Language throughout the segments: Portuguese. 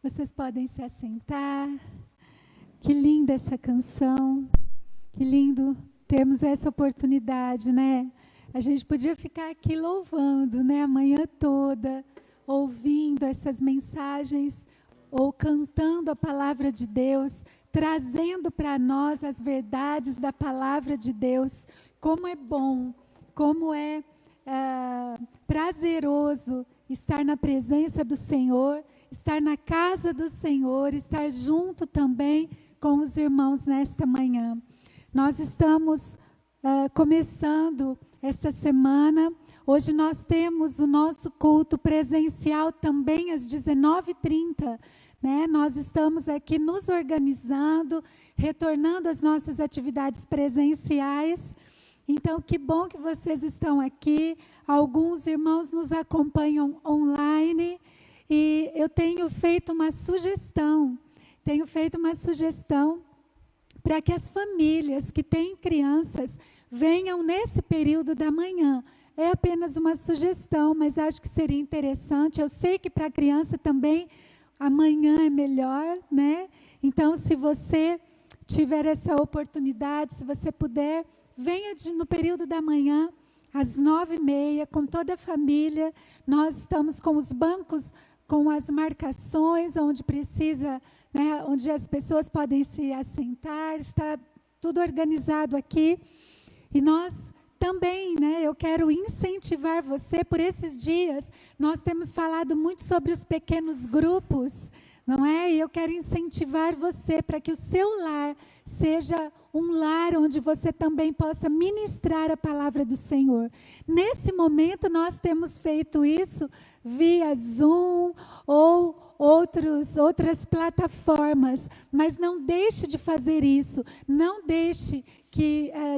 Vocês podem se assentar. Que linda essa canção. Que lindo termos essa oportunidade, né? A gente podia ficar aqui louvando, né, a manhã toda, ouvindo essas mensagens ou cantando a palavra de Deus, trazendo para nós as verdades da palavra de Deus. Como é bom, como é prazeroso estar na presença do Senhor, estar na casa do Senhor, estar junto também com os irmãos nesta manhã. Nós estamos começando essa semana. Hoje nós temos o nosso culto presencial também às 19h30. Né? Nós estamos aqui nos organizando, retornando às nossas atividades presenciais. Então, que bom que vocês estão aqui. Alguns irmãos nos acompanham online. E eu tenho feito uma sugestão para que as famílias que têm crianças venham nesse período da manhã. É apenas uma sugestão, mas acho que seria interessante. Eu sei que para a criança também amanhã é melhor, né? Então, se você tiver essa oportunidade, se você puder, venha no período da manhã, às 9h30, com toda a família. Nós estamos com os bancos, com as marcações, onde precisa, né, onde as pessoas podem se assentar, está tudo organizado aqui. E nós também, né, eu quero incentivar você por esses dias. Nós temos falado muito sobre os pequenos grupos, não é? E eu quero incentivar você para que o seu lar seja um lar onde você também possa ministrar a palavra do Senhor. Nesse momento, nós temos feito isso via Zoom ou outras plataformas, mas não deixe de fazer isso, não deixe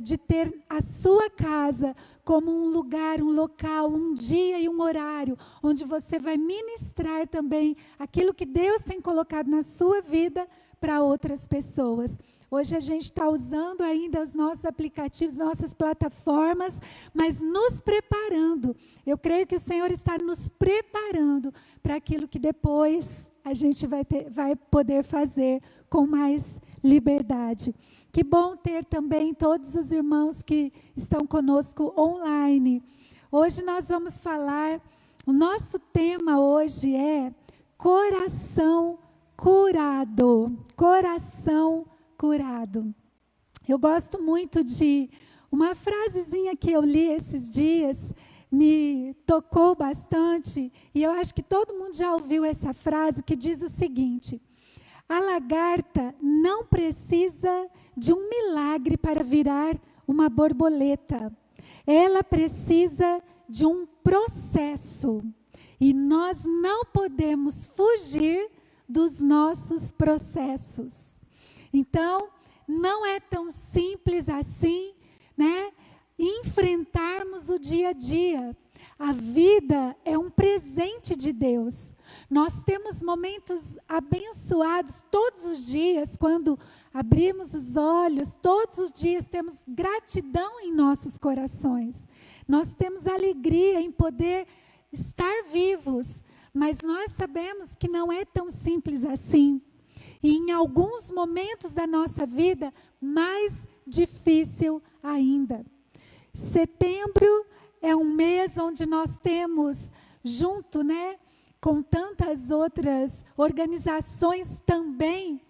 de ter a sua casa como um lugar, um local, um dia e um horário, onde você vai ministrar também aquilo que Deus tem colocado na sua vida para outras pessoas. Hoje a gente está usando ainda os nossos aplicativos, nossas plataformas, mas nos preparando. Eu creio que o Senhor está nos preparando para aquilo que depois a gente vai poder fazer com mais liberdade. Que bom ter também todos os irmãos que estão conosco online. Hoje nós vamos falar, o nosso tema hoje é coração curado. Coração curado. Eu gosto muito de uma frasezinha que eu li esses dias, me tocou bastante, e eu acho que todo mundo já ouviu essa frase, que diz o seguinte: a lagarta não precisa de um milagre para virar uma borboleta. Ela precisa de um processo. E nós não podemos fugir dos nossos processos. Então, não é tão simples assim, né? Enfrentarmos o dia a dia. A vida é um presente de Deus. Nós temos momentos abençoados todos os dias, quando abrimos os olhos, todos os dias temos gratidão em nossos corações. Nós temos alegria em poder estar vivos, mas nós sabemos que não é tão simples assim. E em alguns momentos da nossa vida, mais difícil ainda. Setembro é um mês onde nós temos, junto, né, com tantas outras organizações também,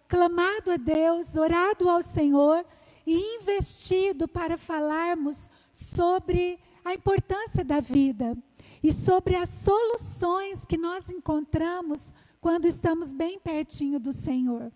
clamado a Deus, orado ao Senhor e investido para falarmos sobre a importância da vida e sobre as soluções que nós encontramos quando estamos bem pertinho do Senhor.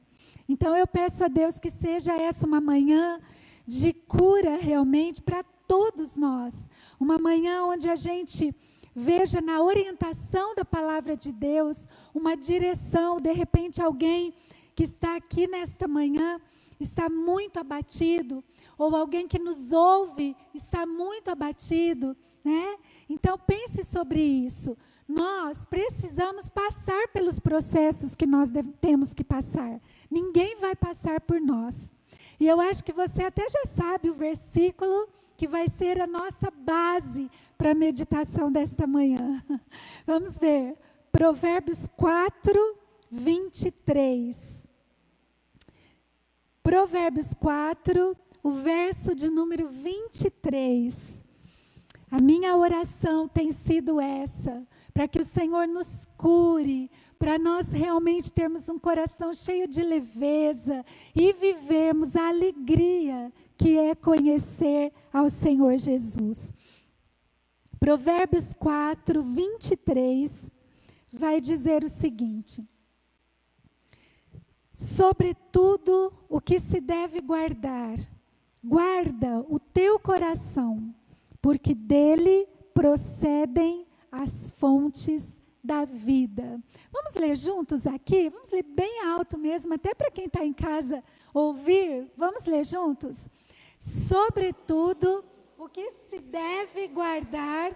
Então eu peço a Deus que seja essa uma manhã de cura realmente para todos nós. Uma manhã onde a gente veja na orientação da palavra de Deus uma direção. De repente alguém que está aqui nesta manhã está muito abatido, ou alguém que nos ouve está muito abatido, né? Então pense sobre isso. Nós precisamos passar pelos processos que nós temos que passar. Ninguém vai passar por nós. E eu acho que você até já sabe o versículo que vai ser a nossa base para a meditação desta manhã. Vamos ver. Provérbios 4, 23. Provérbios 4, o verso de número 23. A minha oração tem sido essa, para que o Senhor nos cure, para nós realmente termos um coração cheio de leveza e vivermos a alegria que é conhecer ao Senhor Jesus. Provérbios 4, 23, vai dizer o seguinte: sobretudo o que se deve guardar, guarda o teu coração, porque dele procedem as fontes da vida. Vamos ler juntos aqui? Vamos ler bem alto mesmo, até para quem está em casa ouvir. Vamos ler juntos? Sobretudo o que se deve guardar,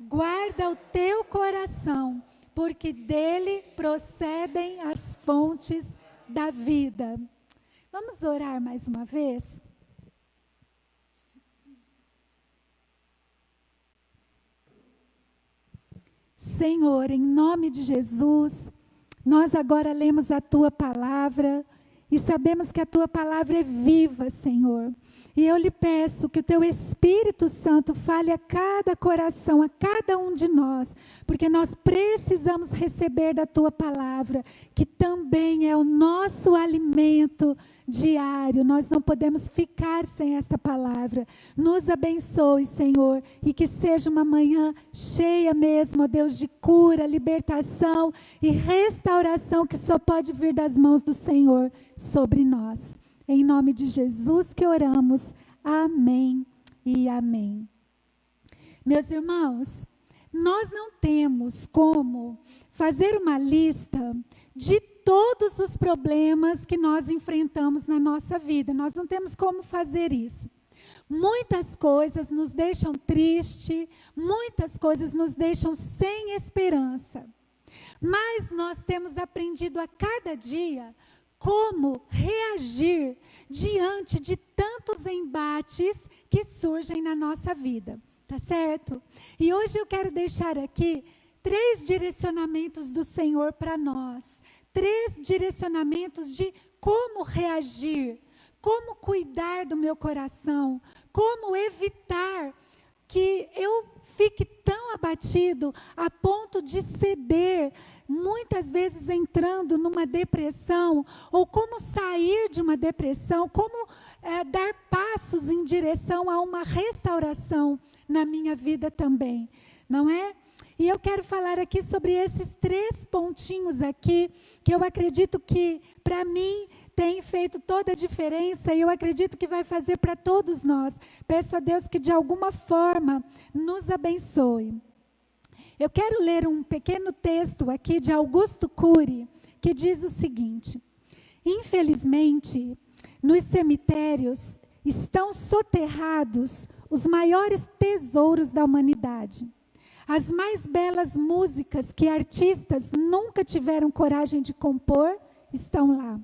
guarda o teu coração, porque dele procedem as fontes da vida. Vamos orar mais uma vez? Senhor, em nome de Jesus, nós agora lemos a Tua palavra e sabemos que a Tua palavra é viva, Senhor. E eu lhe peço que o Teu Espírito Santo fale a cada coração, a cada um de nós, porque nós precisamos receber da Tua palavra, que também é o nosso alimento diário. Nós não podemos ficar sem esta palavra. Nos abençoe, Senhor, e que seja uma manhã cheia mesmo, ó Deus, de cura, libertação e restauração que só pode vir das mãos do Senhor sobre nós. Em nome de Jesus que oramos. Amém e amém. Meus irmãos, nós não temos como fazer uma lista de todos os problemas que nós enfrentamos na nossa vida. Nós não temos como fazer isso. Muitas coisas nos deixam tristes, muitas coisas nos deixam sem esperança. Mas nós temos aprendido a cada dia como reagir diante de tantos embates que surgem na nossa vida, tá certo? E hoje eu quero deixar aqui 3 direcionamentos do Senhor para nós, 3 direcionamentos de como reagir, como cuidar do meu coração, como evitar que eu fique tão abatido a ponto de ceder, muitas vezes entrando numa depressão, ou como sair de uma depressão, como dar passos em direção a uma restauração na minha vida também, não é? E eu quero falar aqui sobre esses 3 pontinhos aqui, que eu acredito que, para mim, tem feito toda a diferença, e eu acredito que vai fazer para todos nós. Peço a Deus que, de alguma forma, nos abençoe. Eu quero ler um pequeno texto aqui de Augusto Cury, que diz o seguinte: infelizmente, nos cemitérios estão soterrados os maiores tesouros da humanidade. As mais belas músicas que artistas nunca tiveram coragem de compor estão lá.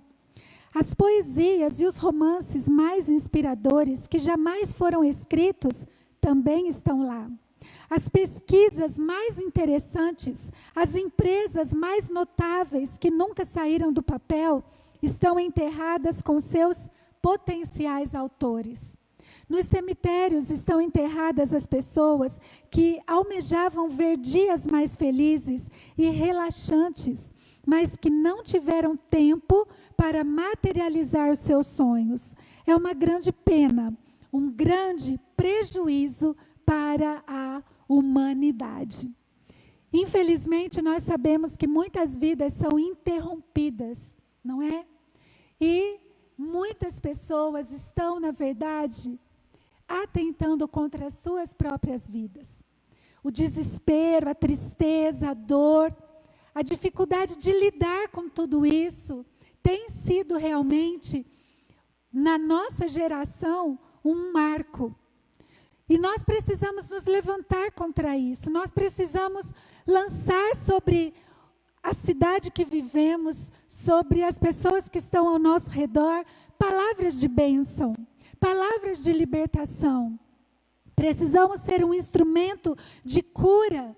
As poesias e os romances mais inspiradores que jamais foram escritos também estão lá. As pesquisas mais interessantes, as empresas mais notáveis que nunca saíram do papel, estão enterradas com seus potenciais autores. Nos cemitérios estão enterradas as pessoas que almejavam ver dias mais felizes e relaxantes, mas que não tiveram tempo para materializar os seus sonhos. É uma grande pena, um grande prejuízo para a humanidade. Infelizmente, nós sabemos que muitas vidas são interrompidas, não é? E muitas pessoas estão, na verdade, atentando contra as suas próprias vidas. O desespero, a tristeza, a dor, a dificuldade de lidar com tudo isso tem sido realmente, na nossa geração, um marco. E nós precisamos nos levantar contra isso. Nós precisamos lançar sobre a cidade que vivemos, sobre as pessoas que estão ao nosso redor, palavras de bênção, palavras de libertação. Precisamos ser um instrumento de cura.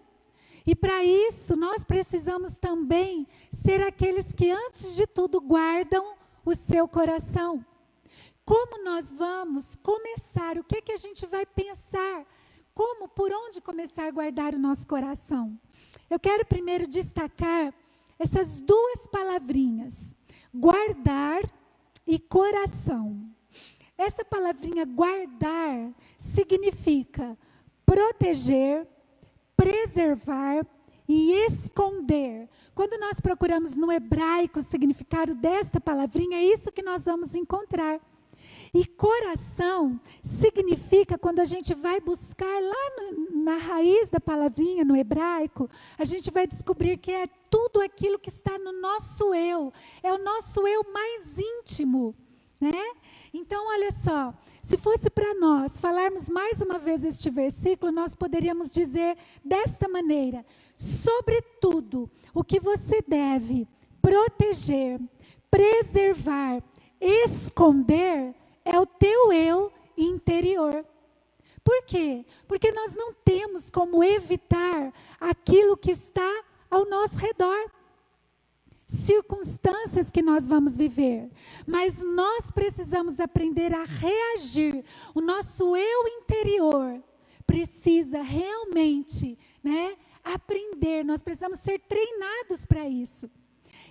E para isso, nós precisamos também ser aqueles que, antes de tudo, guardam o seu coração. Como nós vamos começar? O que que a gente vai pensar? Como, por onde começar a guardar o nosso coração? Eu quero primeiro destacar essas duas palavrinhas, guardar e coração. Essa palavrinha guardar significa proteger, preservar e esconder. Quando nós procuramos no hebraico o significado desta palavrinha, é isso que nós vamos encontrar. E coração significa, quando a gente vai buscar lá na raiz da palavrinha, no hebraico, a gente vai descobrir que é tudo aquilo que está no nosso eu. É o nosso eu mais íntimo, né? Então, olha só, se fosse para nós falarmos mais uma vez este versículo, nós poderíamos dizer desta maneira: sobretudo, o que você deve proteger, preservar, esconder é o teu eu interior. Por quê? Porque nós não temos como evitar aquilo que está ao nosso redor. Circunstâncias que nós vamos viver. Mas nós precisamos aprender a reagir. O nosso eu interior precisa realmente, né, aprender. Nós precisamos ser treinados para isso.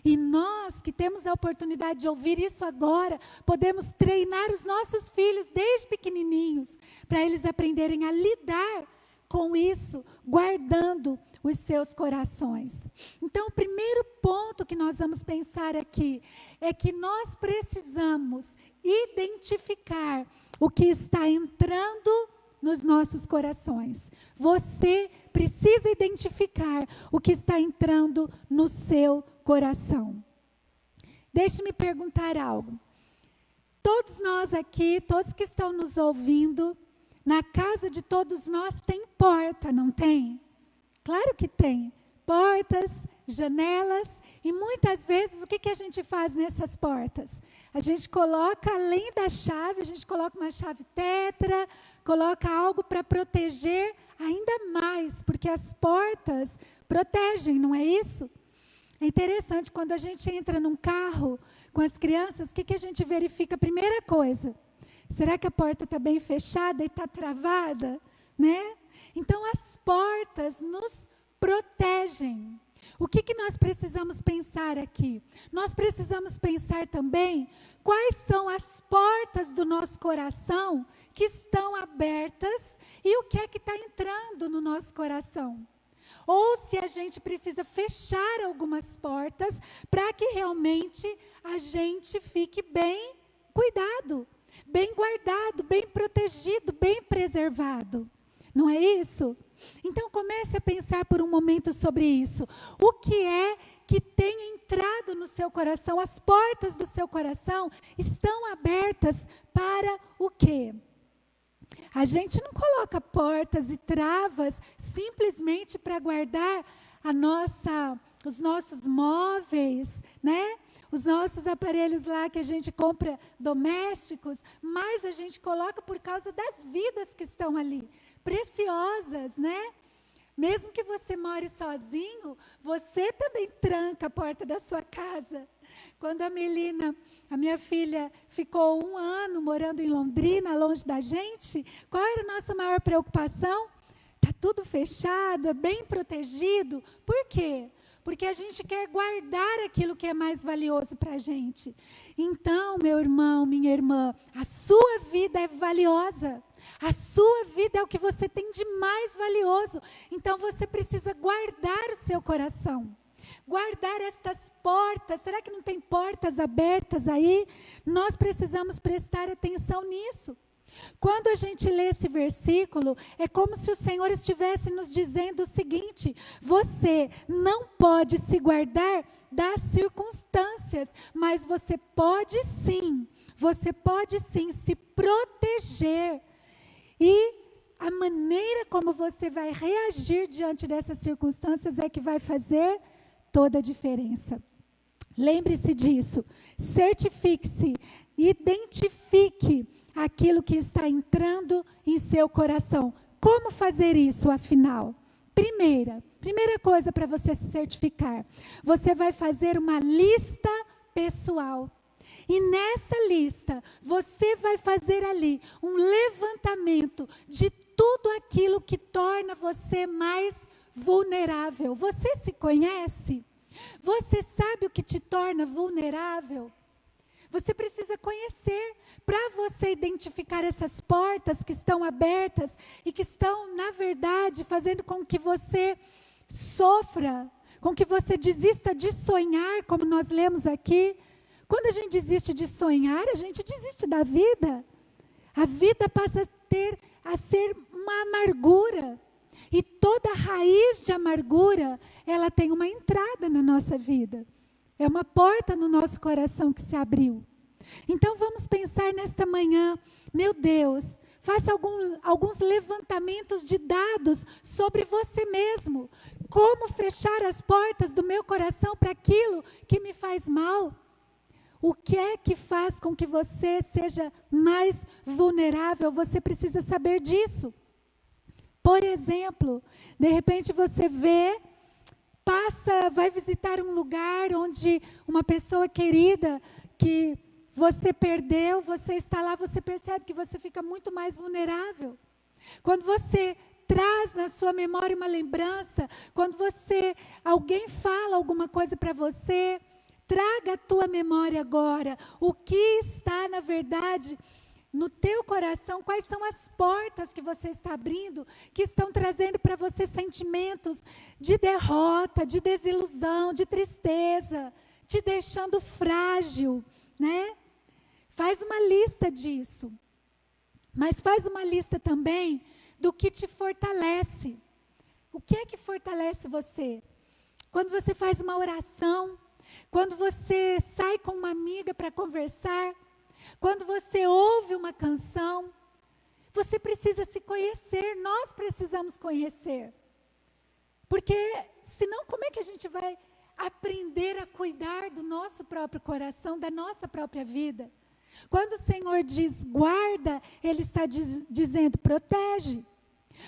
E nós que temos a oportunidade de ouvir isso agora, podemos treinar os nossos filhos desde pequenininhos, para eles aprenderem a lidar com isso, guardando os seus corações. Então, o primeiro ponto que nós vamos pensar aqui é que nós precisamos identificar o que está entrando nos nossos corações. Você precisa identificar o que está entrando no seu coração. Deixe-me perguntar algo. Todos nós aqui, todos que estão nos ouvindo, na casa de todos nós tem porta, não tem? Claro que tem. Portas, janelas, e muitas vezes o que a gente faz nessas portas? A gente coloca, além da chave, a gente coloca uma chave tetra, coloca algo para proteger ainda mais, porque as portas protegem, não é isso? É interessante, quando a gente entra num carro com as crianças, o que a gente verifica? Primeira coisa, será que a porta está bem fechada e está travada? Né? Então, as portas nos protegem. O que nós precisamos pensar aqui? Nós precisamos pensar também quais são as portas do nosso coração que estão abertas e o que é que está entrando no nosso coração. Ou se a gente precisa fechar algumas portas para que realmente a gente fique bem cuidado, bem guardado, bem protegido, bem preservado. Não é isso? Então comece a pensar por um momento sobre isso. O que é que tem entrado no seu coração? As portas do seu coração estão abertas para o quê? A gente não coloca portas e travas simplesmente para guardar os nossos móveis, né? Os nossos aparelhos lá que a gente compra domésticos, mas a gente coloca por causa das vidas que estão ali, preciosas, né? Mesmo que você more sozinho, você também tranca a porta da sua casa. Quando a Melina, a minha filha, ficou 1 ano morando em Londrina, longe da gente, qual era a nossa maior preocupação? Está tudo fechado, bem protegido. Por quê? Porque a gente quer guardar aquilo que é mais valioso para a gente. Então, meu irmão, minha irmã, a sua vida é valiosa. A sua vida é o que você tem de mais valioso. Então, você precisa guardar o seu coração. Guardar estas portas. Será que não tem portas abertas aí? Nós precisamos prestar atenção nisso. Quando a gente lê esse versículo, é como se o Senhor estivesse nos dizendo o seguinte: você não pode se guardar das circunstâncias, mas você pode sim se proteger. E a maneira como você vai reagir diante dessas circunstâncias é que vai fazer toda a diferença. Lembre-se disso, certifique-se, identifique aquilo que está entrando em seu coração. Como fazer isso, afinal? Primeira coisa para você se certificar. Você vai fazer uma lista pessoal. E nessa lista, você vai fazer ali um levantamento de tudo aquilo que torna você mais vulnerável. Você se conhece? Você sabe o que te torna vulnerável? Você precisa conhecer para você identificar essas portas que estão abertas e que estão, na verdade, fazendo com que você sofra, com que você desista de sonhar, como nós lemos aqui. Quando a gente desiste de sonhar, a gente desiste da vida. A vida passa a ser uma amargura. E toda raiz de amargura, ela tem uma entrada na nossa vida. É uma porta no nosso coração que se abriu. Então vamos pensar nesta manhã, meu Deus, faça alguns levantamentos de dados sobre você mesmo. Como fechar as portas do meu coração para aquilo que me faz mal? O que é que faz com que você seja mais vulnerável? Você precisa saber disso. Por exemplo, de repente você vai visitar um lugar onde uma pessoa querida que você perdeu, você está lá, você percebe que você fica muito mais vulnerável. Quando você traz na sua memória uma lembrança, quando alguém fala alguma coisa para você, traga a tua memória agora, o que está, na verdade, no teu coração, quais são as portas que você está abrindo, que estão trazendo para você sentimentos de derrota, de desilusão, de tristeza, te deixando frágil, né? Faz uma lista disso, mas faz uma lista também do que te fortalece. O que é que fortalece você? Quando você faz uma oração, quando você sai com uma amiga para conversar, quando você ouve uma canção, você precisa se conhecer, nós precisamos conhecer. Porque senão como é que a gente vai aprender a cuidar do nosso próprio coração, da nossa própria vida? Quando o Senhor diz guarda, Ele está dizendo protege.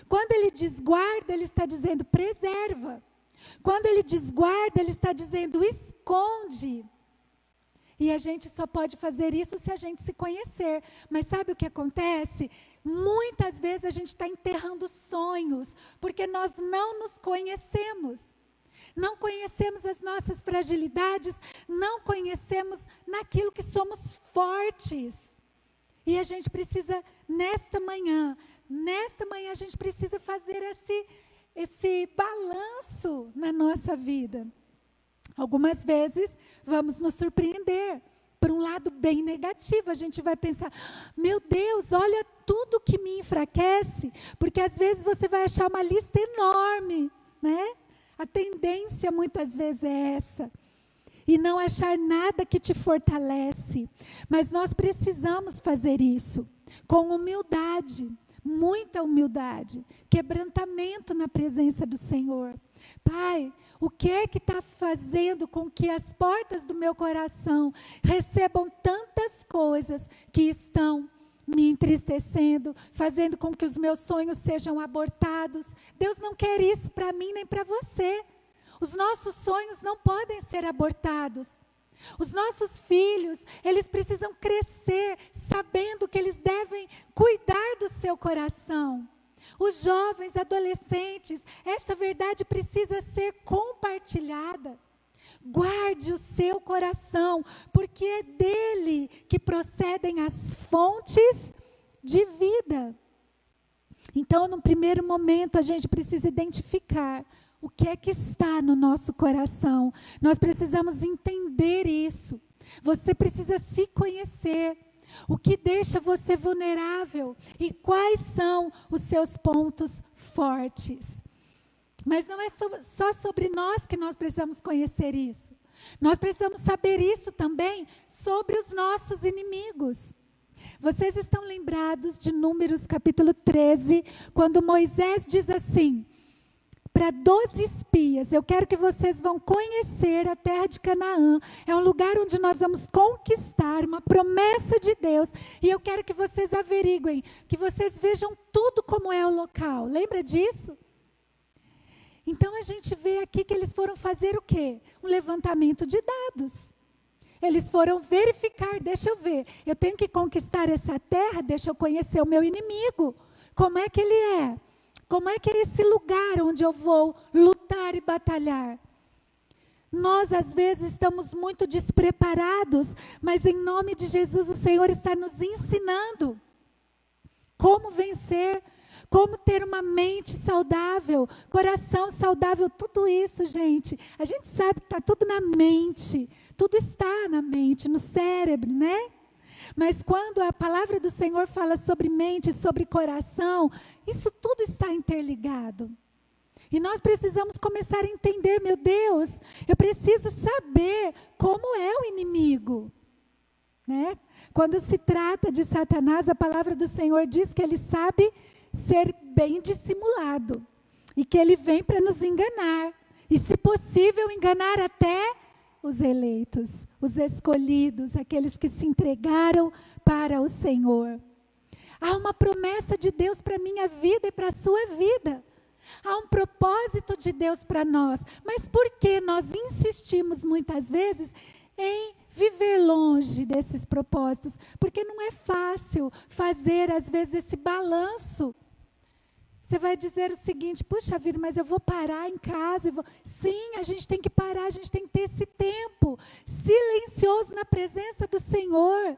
Quando Ele diz guarda, Ele está dizendo preserva. Quando Ele diz guarda, Ele está dizendo esconde. E a gente só pode fazer isso se a gente se conhecer. Mas sabe o que acontece? Muitas vezes a gente está enterrando sonhos, porque nós não nos conhecemos. Não conhecemos as nossas fragilidades, não conhecemos naquilo que somos fortes. E a gente precisa, nesta manhã a gente precisa fazer esse balanço na nossa vida. Algumas vezes vamos nos surpreender. Por um lado bem negativo, a gente vai pensar, meu Deus, olha tudo que me enfraquece, porque às vezes você vai achar uma lista enorme, né? A tendência muitas vezes é essa. E não achar nada que te fortalece. Mas nós precisamos fazer isso com humildade, muita humildade, quebrantamento na presença do Senhor. Pai, o que é que está fazendo com que as portas do meu coração recebam tantas coisas que estão me entristecendo, fazendo com que os meus sonhos sejam abortados? Deus não quer isso para mim nem para você. Os nossos sonhos não podem ser abortados. Os nossos filhos, eles precisam crescer sabendo que eles devem cuidar do seu coração. Os jovens, adolescentes, essa verdade precisa ser compartilhada. Guarde o seu coração, porque é dele que procedem as fontes de vida. Então, no primeiro momento, a gente precisa identificar o que é que está no nosso coração. Nós precisamos entender isso. Você precisa se conhecer. O que deixa você vulnerável e quais são os seus pontos fortes. Mas não é só sobre nós que nós precisamos conhecer isso. Nós precisamos saber isso também sobre os nossos inimigos. Vocês estão lembrados de Números capítulo 13, quando Moisés diz assim, para 12 espias, eu quero que vocês vão conhecer a terra de Canaã. É um lugar onde nós vamos conquistar, uma promessa de Deus. E eu quero que vocês averiguem, que vocês vejam tudo como é o local. Lembra disso? Então a gente vê aqui que eles foram fazer o quê? Um levantamento de dados. Eles foram verificar, deixa eu ver, eu tenho que conquistar essa terra, deixa eu conhecer o meu inimigo. Como é que ele é? Como é que é esse lugar onde eu vou lutar e batalhar? Nós, às vezes, estamos muito despreparados, mas em nome de Jesus, o Senhor está nos ensinando como vencer, como ter uma mente saudável, coração saudável, tudo isso, gente. A gente sabe que está tudo na mente, tudo está na mente, no cérebro, né? Mas quando a palavra do Senhor fala sobre mente, sobre coração, isso tudo está interligado. E nós precisamos começar a entender, meu Deus, eu preciso saber como é o inimigo, né? Quando se trata de Satanás, a palavra do Senhor diz que ele sabe ser bem dissimulado e que ele vem para nos enganar e, se possível, enganar até os eleitos, os escolhidos, aqueles que se entregaram para o Senhor. Há uma promessa de Deus para a minha vida e para a sua vida. Há um propósito de Deus para nós, mas por que nós insistimos muitas vezes em viver longe desses propósitos? Porque não é fácil fazer, às vezes, esse balanço. Você vai dizer o seguinte: puxa vida, mas eu vou parar em casa. Sim, a gente tem que parar, a gente tem que ter esse tempo silencioso na presença do Senhor,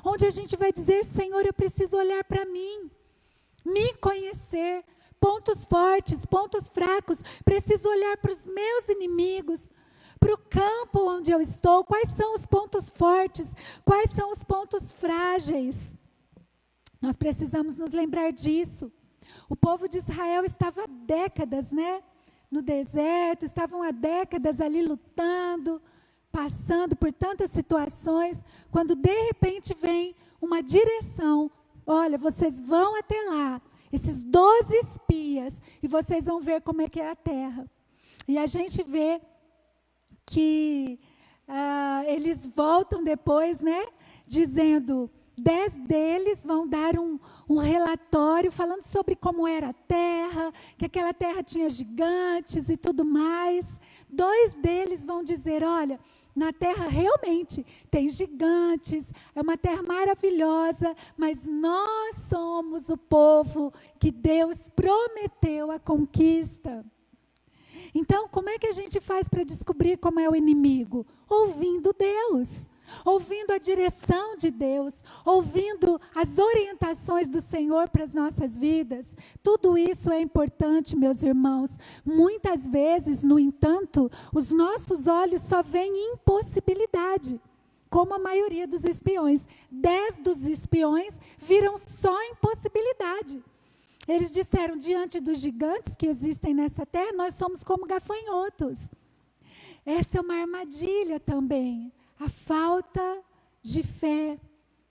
onde a gente vai dizer: Senhor, eu preciso olhar para mim, me conhecer, pontos fortes, pontos fracos, preciso olhar para os meus inimigos, para o campo onde eu estou, quais são os pontos fortes, quais são os pontos frágeis. Nós precisamos nos lembrar disso. O povo de Israel estava há décadas, né, no deserto, estavam há décadas ali lutando, passando por tantas situações, quando de repente vem uma direção: olha, vocês vão até lá, esses 12 espias, e vocês vão ver como é que é a terra. E a gente vê que eles voltam depois, né, dizendo, 10 deles vão dar um relatório falando sobre como era a terra, que aquela terra tinha gigantes e tudo mais. 2 deles vão dizer: olha, na terra realmente tem gigantes, é uma terra maravilhosa, mas nós somos o povo que Deus prometeu a conquista. Então, como é que a gente faz para descobrir como é o inimigo? Ouvindo Deus, ouvindo a direção de Deus, ouvindo as orientações do Senhor para as nossas vidas. Tudo isso é importante, meus irmãos. Muitas vezes, no entanto, os nossos olhos só veem impossibilidade, como a maioria dos espiões. 10 dos espiões viram só impossibilidade. Eles disseram: diante dos gigantes que existem nessa terra, nós somos como gafanhotos. Essa é uma armadilha também. A falta de fé,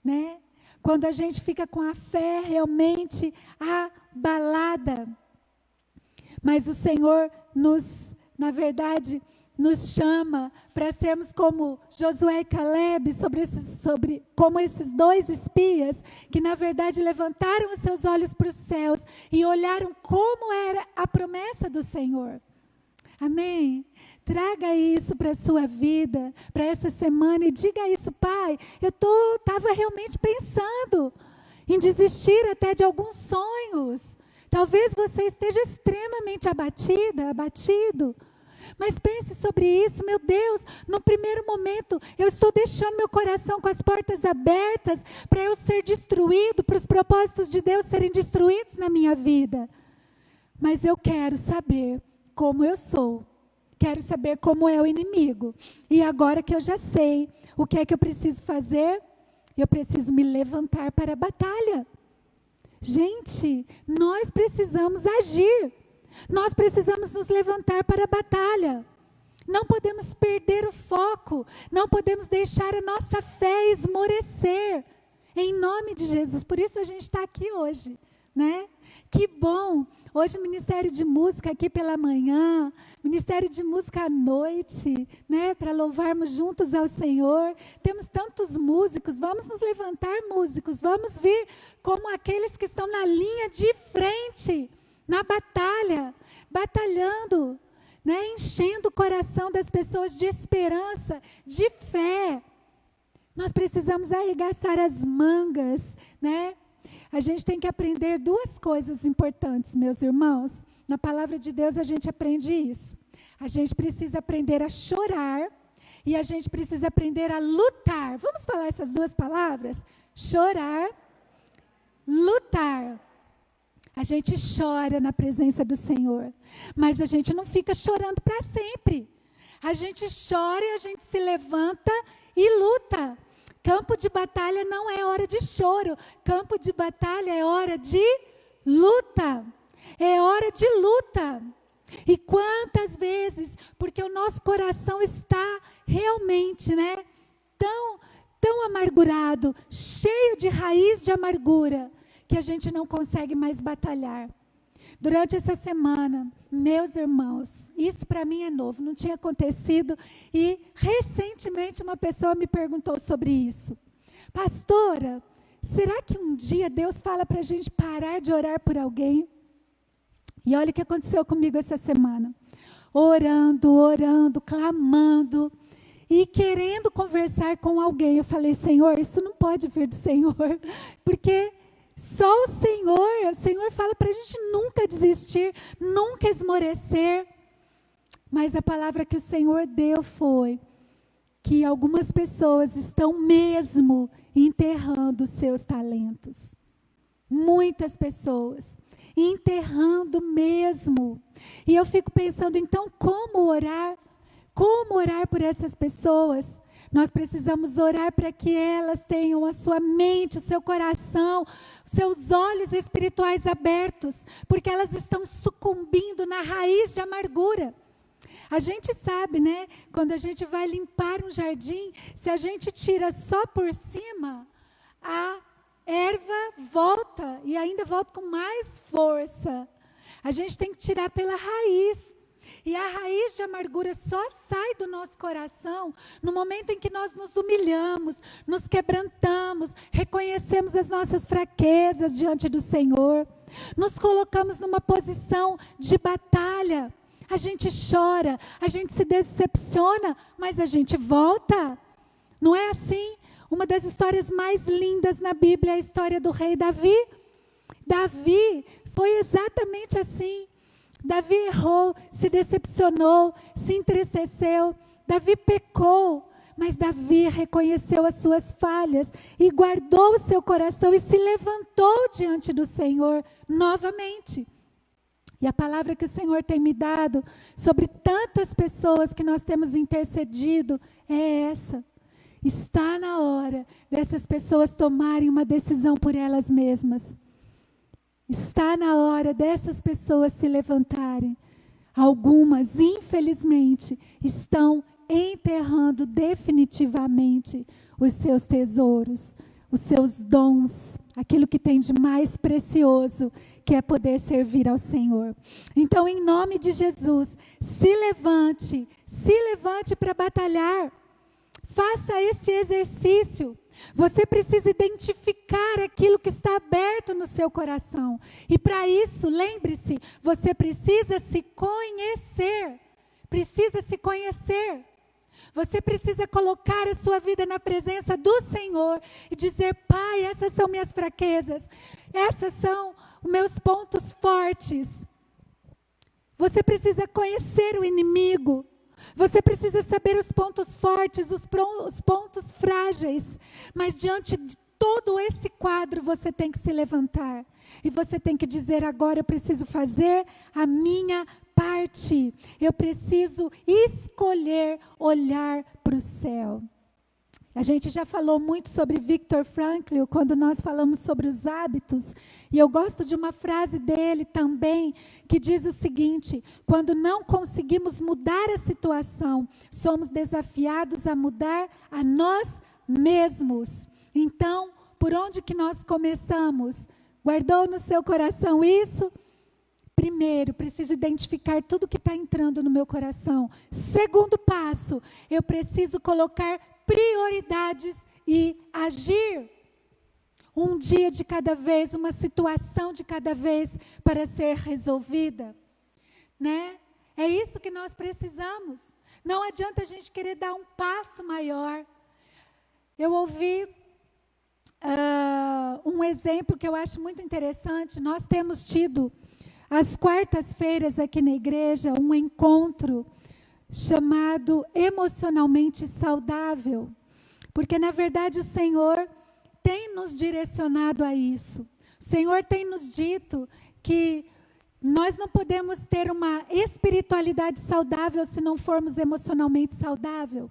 né? Quando a gente fica com a fé realmente abalada. Mas o Senhor na verdade, nos chama para sermos como Josué e Caleb, como esses 2 espias, que na verdade levantaram os seus olhos para os céus e olharam como era a promessa do Senhor. Amém? Traga isso para a sua vida, para essa semana, e diga isso: Pai, eu estava realmente pensando em desistir até de alguns sonhos. Talvez você esteja extremamente abatido, mas pense sobre isso. Meu Deus, no primeiro momento, eu estou deixando meu coração com as portas abertas para eu ser destruído, para os propósitos de Deus serem destruídos na minha vida. Mas eu quero saber como eu sou. Quero saber como é o inimigo. E agora que eu já sei o que é que eu preciso fazer, eu preciso me levantar para a batalha. Gente, nós precisamos agir. Nós precisamos nos levantar para a batalha. Não podemos perder o foco. Não podemos deixar a nossa fé esmorecer. Em nome de Jesus. Por isso a gente está aqui hoje, né? Que bom! Hoje Ministério de Música aqui pela manhã, Ministério de Música à noite, né? Para louvarmos juntos ao Senhor. Temos tantos músicos, vamos nos levantar, músicos, vamos vir como aqueles que estão na linha de frente, na batalha. batalhando, né? Enchendo o coração das pessoas de esperança, de fé. Nós precisamos arregaçar as mangas, né? A gente tem que aprender duas coisas importantes, meus irmãos. Na palavra de Deus a gente aprende isso. A gente precisa aprender a chorar e a gente precisa aprender a lutar. Vamos falar essas duas palavras? Chorar, lutar. A gente chora na presença do Senhor, mas a gente não fica chorando para sempre. A gente chora e a gente se levanta e luta. Campo de batalha não é hora de choro. Campo de batalha é hora de luta. É hora de luta. E quantas vezes, porque o nosso coração está realmente, né, tão amargurado, cheio de raiz de amargura, que a gente não consegue mais batalhar. Durante essa semana, meus irmãos, isso para mim é novo, não tinha acontecido, e recentemente uma pessoa me perguntou sobre isso. Pastora, será que um dia Deus fala para a gente parar de orar por alguém? E olha o que aconteceu comigo essa semana. Orando, clamando e querendo conversar com alguém. Eu falei, Senhor, isso não pode vir do Senhor, porque só o Senhor fala para a gente nunca desistir, nunca esmorecer. Mas a palavra que o Senhor deu foi que algumas pessoas estão mesmo enterrando os seus talentos. Muitas pessoas enterrando mesmo. E eu fico pensando, então, como orar? Como orar por essas pessoas? Nós precisamos orar para que elas tenham a sua mente, o seu coração, os seus olhos espirituais abertos, porque elas estão sucumbindo na raiz de amargura. A gente sabe, né? Quando a gente vai limpar um jardim, se a gente tira só por cima, a erva volta e ainda volta com mais força. A gente tem que tirar pela raiz. E a raiz de amargura só sai do nosso coração no momento em que nós nos humilhamos, nos quebrantamos, reconhecemos as nossas fraquezas diante do Senhor, nos colocamos numa posição de batalha. A gente chora, a gente se decepciona, mas a gente volta. Não é assim? Uma das histórias mais lindas na Bíblia é a história do rei Davi. Davi foi exatamente assim. Davi errou, se decepcionou, se entristeceu. Davi pecou, mas Davi reconheceu as suas falhas e guardou o seu coração e se levantou diante do Senhor novamente. E a palavra que o Senhor tem me dado sobre tantas pessoas que nós temos intercedido é essa. Está na hora dessas pessoas tomarem uma decisão por elas mesmas. Está na hora dessas pessoas se levantarem. Algumas, infelizmente, estão enterrando definitivamente os seus tesouros, os seus dons, aquilo que tem de mais precioso, que é poder servir ao Senhor. Então, em nome de Jesus, se levante para batalhar. Faça esse exercício. Você precisa identificar aquilo que está aberto no seu coração. E para isso, lembre-se, você precisa se conhecer. Precisa se conhecer. Você precisa colocar a sua vida na presença do Senhor e dizer, Pai, essas são minhas fraquezas. Essas são os meus pontos fortes. Você precisa conhecer o inimigo. Você precisa saber os pontos fortes, os pontos frágeis. Mas diante de todo esse quadro, você tem que se levantar. E você tem que dizer, agora eu preciso fazer a minha parte. Eu preciso escolher olhar para o céu. A gente já falou muito sobre Viktor Frankl, quando nós falamos sobre os hábitos. E eu gosto de uma frase dele também, que diz o seguinte: quando não conseguimos mudar a situação, somos desafiados a mudar a nós mesmos. Então, por onde que nós começamos? Guardou no seu coração isso? Primeiro, preciso identificar tudo que está entrando no meu coração. Segundo passo, eu preciso colocar prioridades e agir. Um dia de cada vez, uma situação de cada vez para ser resolvida. né? É isso que nós precisamos. Não adianta a gente querer dar um passo maior. Eu ouvi um exemplo que eu acho muito interessante. Nós temos tido, às quartas-feiras aqui na igreja, um encontro chamado Emocionalmente Saudável. Porque, na verdade, o Senhor tem nos direcionado a isso. O Senhor tem nos dito que nós não podemos ter uma espiritualidade saudável se não formos emocionalmente saudável.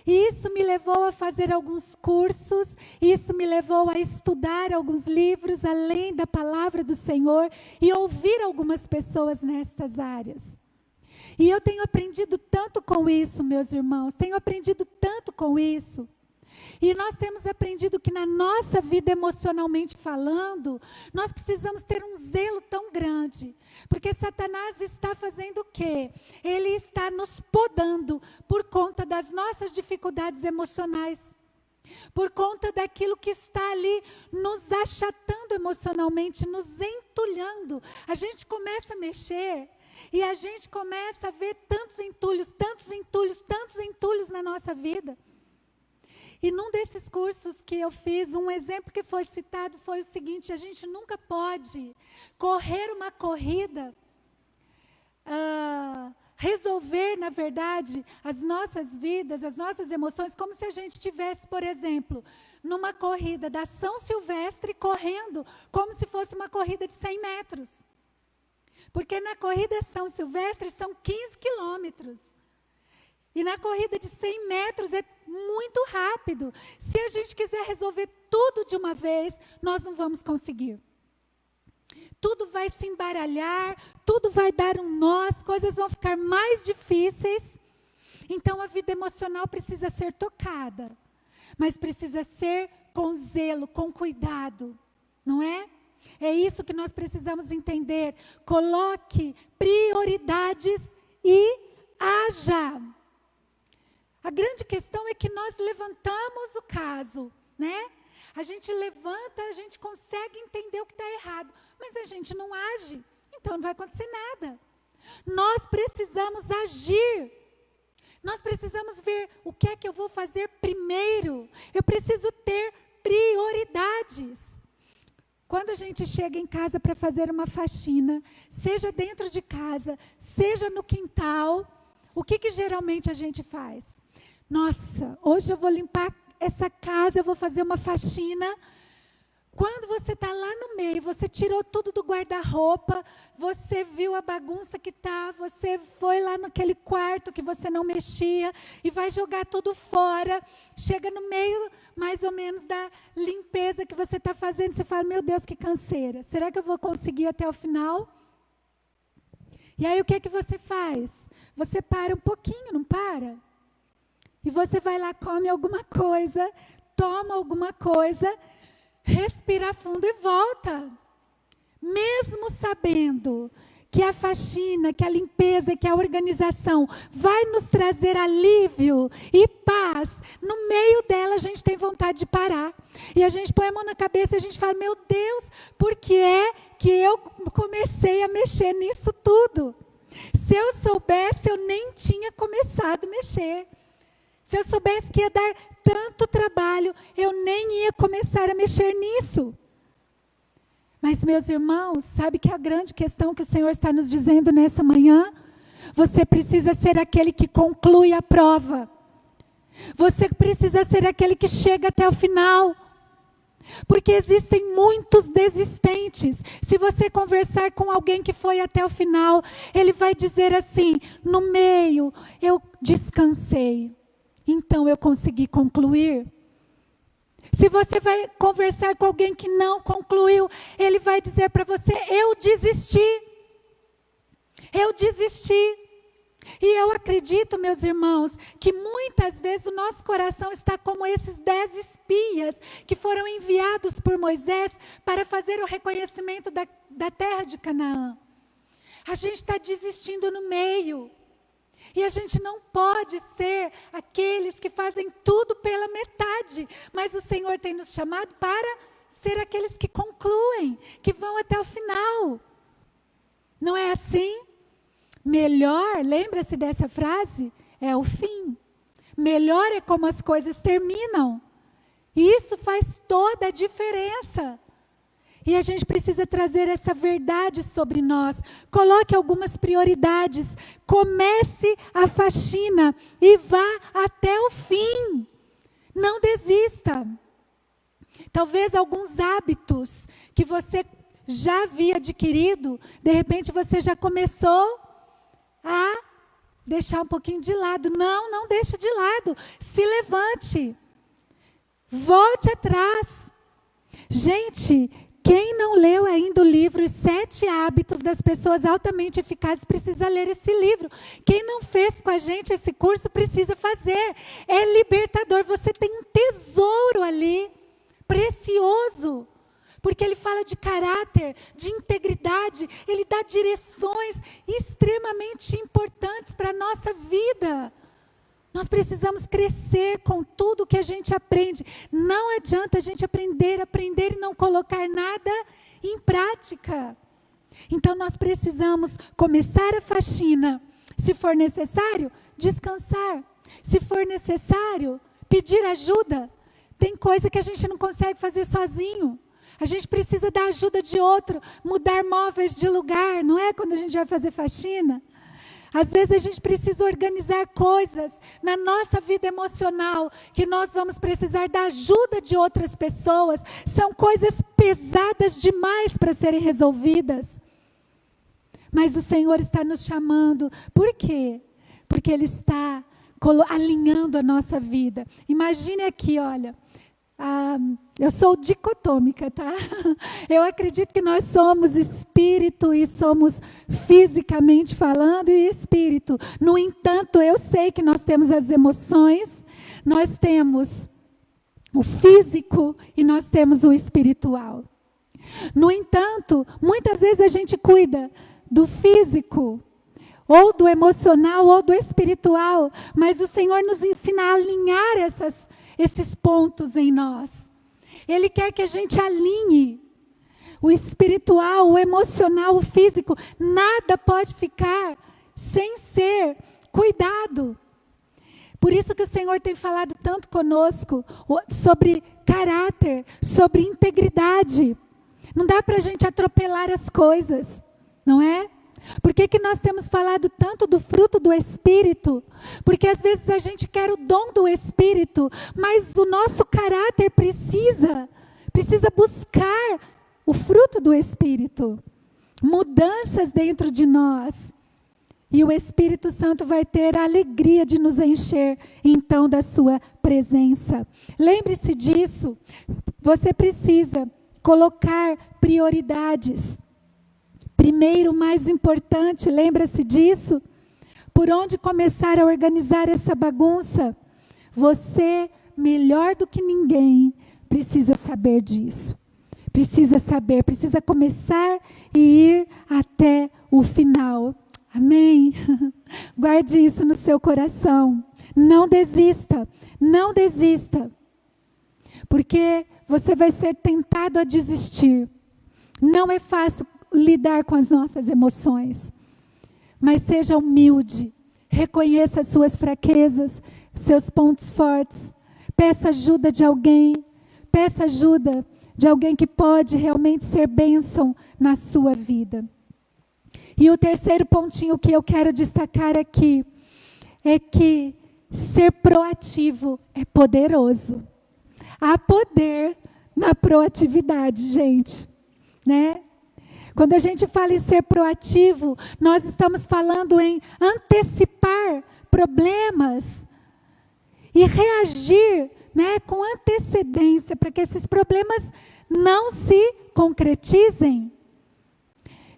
E isso me levou a fazer alguns cursos, isso me levou a estudar alguns livros, além da palavra do Senhor, e ouvir algumas pessoas nestas áreas. E eu tenho aprendido tanto com isso, meus irmãos, tenho aprendido tanto com isso. E nós temos aprendido que na nossa vida emocionalmente falando, nós precisamos ter um zelo tão grande. Porque Satanás está fazendo o quê? Ele está nos podando por conta das nossas dificuldades emocionais. Por conta daquilo que está ali nos achatando emocionalmente, nos entulhando. A gente começa a mexer e a gente começa a ver tantos entulhos na nossa vida. E num desses cursos que eu fiz, um exemplo que foi citado foi o seguinte: a gente nunca pode correr uma corrida, resolver, na verdade, as nossas vidas, as nossas emoções, como se a gente estivesse, por exemplo, numa corrida da São Silvestre, correndo como se fosse uma corrida de 100 metros. Porque na corrida São Silvestre são 15 quilômetros. E na corrida de 100 metros é muito rápido. Se a gente quiser resolver tudo de uma vez, nós não vamos conseguir. Tudo vai se embaralhar, tudo vai dar um nó, as coisas vão ficar mais difíceis. Então a vida emocional precisa ser tocada, mas precisa ser com zelo, com cuidado, não é? É isso que nós precisamos entender. Coloque prioridades e haja. A grande questão é que nós levantamos o caso, né? A gente levanta, a gente consegue entender o que está errado, mas a gente não age, então não vai acontecer nada. Nós precisamos agir. Nós precisamos ver o que é que eu vou fazer primeiro. Eu preciso ter prioridades. Quando a gente chega em casa para fazer uma faxina, seja dentro de casa, seja no quintal, o que geralmente a gente faz? Nossa, hoje eu vou limpar essa casa, eu vou fazer uma faxina. Quando você está lá no meio, você tirou tudo do guarda-roupa, você viu a bagunça que está, você foi lá naquele quarto que você não mexia e vai jogar tudo fora. Chega no meio, mais ou menos, da limpeza que você está fazendo, você fala: meu Deus, que canseira. Será que eu vou conseguir até o final? E aí o que é que você faz? Você para um pouquinho, não para? E você vai lá, come alguma coisa, toma alguma coisa, respira fundo e volta. Mesmo sabendo que a faxina, que a limpeza, que a organização vai nos trazer alívio e paz, no meio dela a gente tem vontade de parar. E a gente põe a mão na cabeça e a gente fala: meu Deus, por que é que eu comecei a mexer nisso tudo? Se eu soubesse, eu nem tinha começado a mexer. Se eu soubesse que ia dar tanto trabalho, eu nem ia começar a mexer nisso. Mas, meus irmãos, sabe que a grande questão que o Senhor está nos dizendo nessa manhã? Você precisa ser aquele que conclui a prova. Você precisa ser aquele que chega até o final. Porque existem muitos desistentes. Se você conversar com alguém que foi até o final, ele vai dizer assim: no meio eu descansei, então eu consegui concluir. Se você vai conversar com alguém que não concluiu, ele vai dizer para você: eu desisti. Eu desisti. E eu acredito, meus irmãos, que muitas vezes o nosso coração está como esses 10 espias que foram enviados por Moisés para fazer o reconhecimento da terra de Canaã. A gente está desistindo no meio. E a gente não pode ser aqueles que fazem tudo pela metade. Mas o Senhor tem nos chamado para ser aqueles que concluem, que vão até o final. Não é assim? Melhor, lembra-se dessa frase? É o fim. Melhor é como as coisas terminam. Isso faz toda a diferença. E a gente precisa trazer essa verdade sobre nós. Coloque algumas prioridades. Comece a faxina e vá até o fim. Não desista. Talvez alguns hábitos que você já havia adquirido, de repente você já começou a deixar um pouquinho de lado. Não deixa de lado. Se levante. Volte atrás. Gente, quem não leu ainda o livro Os 7 Hábitos das Pessoas Altamente Eficazes precisa ler esse livro. Quem não fez com a gente esse curso precisa fazer. É libertador. Você tem um tesouro ali, precioso. Porque ele fala de caráter, de integridade. Ele dá direções extremamente importantes para a nossa vida. Nós precisamos crescer com tudo que a gente aprende. Não adianta a gente aprender e não colocar nada em prática. Então nós precisamos começar a faxina. Se for necessário, descansar. Se for necessário, pedir ajuda. Tem coisa que a gente não consegue fazer sozinho. A gente precisa da ajuda de outro. Mudar móveis de lugar, não é quando a gente vai fazer faxina? Às vezes a gente precisa organizar coisas na nossa vida emocional, que nós vamos precisar da ajuda de outras pessoas. São coisas pesadas demais para serem resolvidas. Mas o Senhor está nos chamando. Por quê? Porque Ele está alinhando a nossa vida. Imagine aqui, olha. Eu sou dicotômica, tá? Eu acredito que nós somos espírito e somos fisicamente falando e espírito. No entanto, eu sei que nós temos as emoções, nós temos o físico e nós temos o espiritual. No entanto, muitas vezes a gente cuida do físico, ou do emocional, ou do espiritual, mas o Senhor nos ensina a alinhar esses pontos em nós. Ele quer que a gente alinhe o espiritual, o emocional, o físico. Nada pode ficar sem ser cuidado. Por isso que o Senhor tem falado tanto conosco sobre caráter, sobre integridade. Não dá para a gente atropelar as coisas, não é? Por que nós temos falado tanto do fruto do Espírito? Porque às vezes a gente quer o dom do Espírito, mas o nosso caráter precisa buscar o fruto do Espírito. Mudanças dentro de nós. E o Espírito Santo vai ter a alegria de nos encher, então, da sua presença. Lembre-se disso. Você precisa colocar prioridades. Primeiro, mais importante, lembra-se disso? Por onde começar a organizar essa bagunça? Você, melhor do que ninguém, precisa saber disso. Precisa saber, precisa começar e ir até o final. Amém? Guarde isso no seu coração. Não desista, não desista. Porque você vai ser tentado a desistir. Não é fácil lidar com as nossas emoções. Mas seja humilde. Reconheça as suas fraquezas, seus pontos fortes. Peça ajuda de alguém. Peça ajuda de alguém que pode realmente ser bênção na sua vida. E o terceiro pontinho que eu quero destacar aqui é que ser proativo é poderoso. Há poder na proatividade, gente, né? Quando a gente fala em ser proativo, nós estamos falando em antecipar problemas e reagir, né, com antecedência para que esses problemas não se concretizem.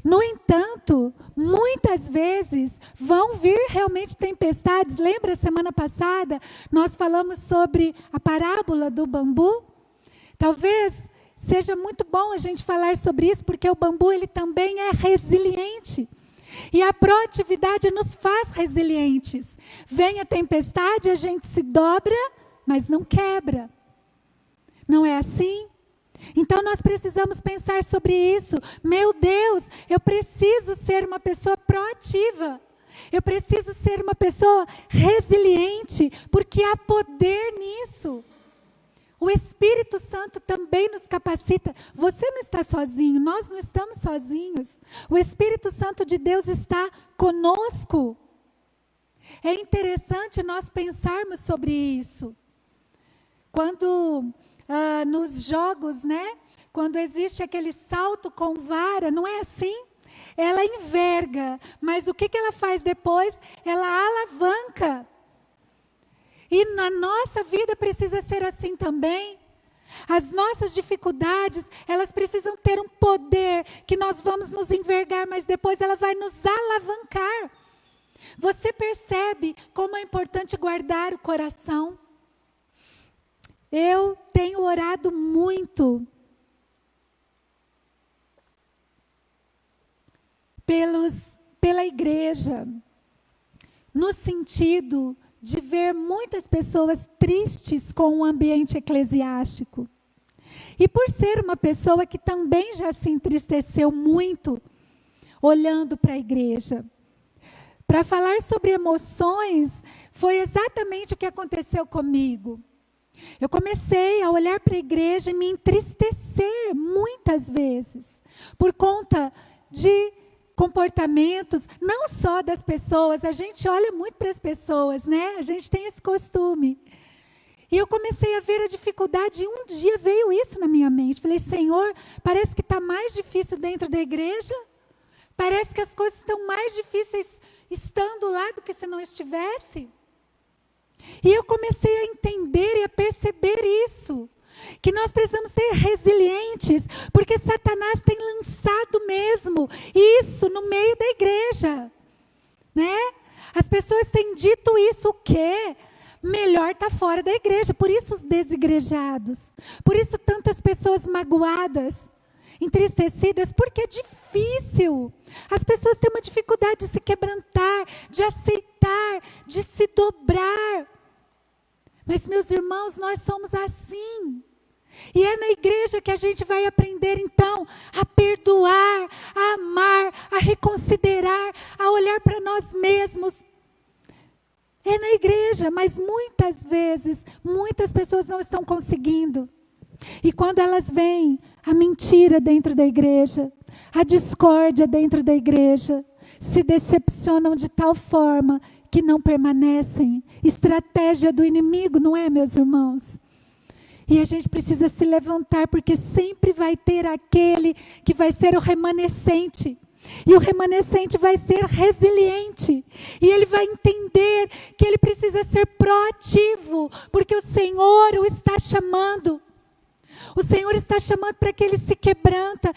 No entanto, muitas vezes vão vir realmente tempestades. Lembra, semana passada, nós falamos sobre a parábola do bambu? Talvez seja muito bom a gente falar sobre isso, porque o bambu ele também é resiliente. E a proatividade nos faz resilientes. Vem a tempestade, a gente se dobra, mas não quebra. Não é assim? Então nós precisamos pensar sobre isso. Meu Deus, eu preciso ser uma pessoa proativa. Eu preciso ser uma pessoa resiliente, porque há poder nisso. O Espírito Santo também nos capacita. Você não está sozinho, nós não estamos sozinhos. O Espírito Santo de Deus está conosco. É interessante nós pensarmos sobre isso. Quando nos jogos, né? Quando existe aquele salto com vara, não é assim? Ela enverga, mas o que ela faz depois? Ela alavanca. E na nossa vida precisa ser assim também. As nossas dificuldades, elas precisam ter um poder que nós vamos nos envergar, mas depois ela vai nos alavancar. Você percebe como é importante guardar o coração? Eu tenho orado muito pela igreja, no sentido de ver muitas pessoas tristes com o ambiente eclesiástico. E por ser uma pessoa que também já se entristeceu muito, olhando para a igreja. Para falar sobre emoções, foi exatamente o que aconteceu comigo. Eu comecei a olhar para a igreja e me entristecer muitas vezes, por conta de comportamentos, não só das pessoas, a gente olha muito para as pessoas, né? A gente tem esse costume. E eu comecei a ver a dificuldade, e um dia veio isso na minha mente. Falei, Senhor, parece que está mais difícil dentro da igreja, parece que as coisas estão mais difíceis estando lá do que se não estivesse. E eu comecei a entender e a perceber isso. Que nós precisamos ser resilientes, porque Satanás tem lançado mesmo isso no meio da igreja, né? As pessoas têm dito isso, o quê? Melhor estar fora da igreja, por isso os desigrejados, por isso tantas pessoas magoadas, entristecidas, porque é difícil. As pessoas têm uma dificuldade de se quebrantar, de aceitar, de se dobrar. Mas, meus irmãos, nós somos assim. E é na igreja que a gente vai aprender, então, a perdoar, a amar, a reconsiderar, a olhar para nós mesmos. É na igreja, mas muitas vezes, muitas pessoas não estão conseguindo. E quando elas veem a mentira dentro da igreja, a discórdia dentro da igreja, se decepcionam de tal forma que não permanecem. Estratégia do inimigo, não é, meus irmãos? E a gente precisa se levantar, porque sempre vai ter aquele que vai ser o remanescente. E o remanescente vai ser resiliente. E ele vai entender que ele precisa ser proativo, porque o Senhor o está chamando. O Senhor está chamando para que ele se quebrante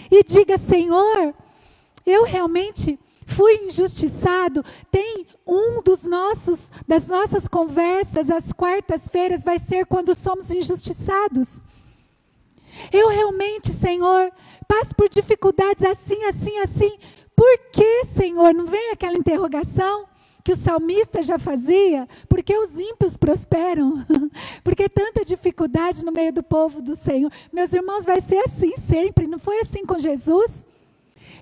e diga, Senhor, eu realmente fui injustiçado. Tem das nossas conversas, às quartas-feiras, vai ser quando somos injustiçados. Eu realmente, Senhor, passo por dificuldades assim, assim, assim. Por que, Senhor? Não vem aquela interrogação que o salmista já fazia? Por que os ímpios prosperam? Por que tanta dificuldade no meio do povo do Senhor? Meus irmãos, vai ser assim sempre. Não foi assim com Jesus?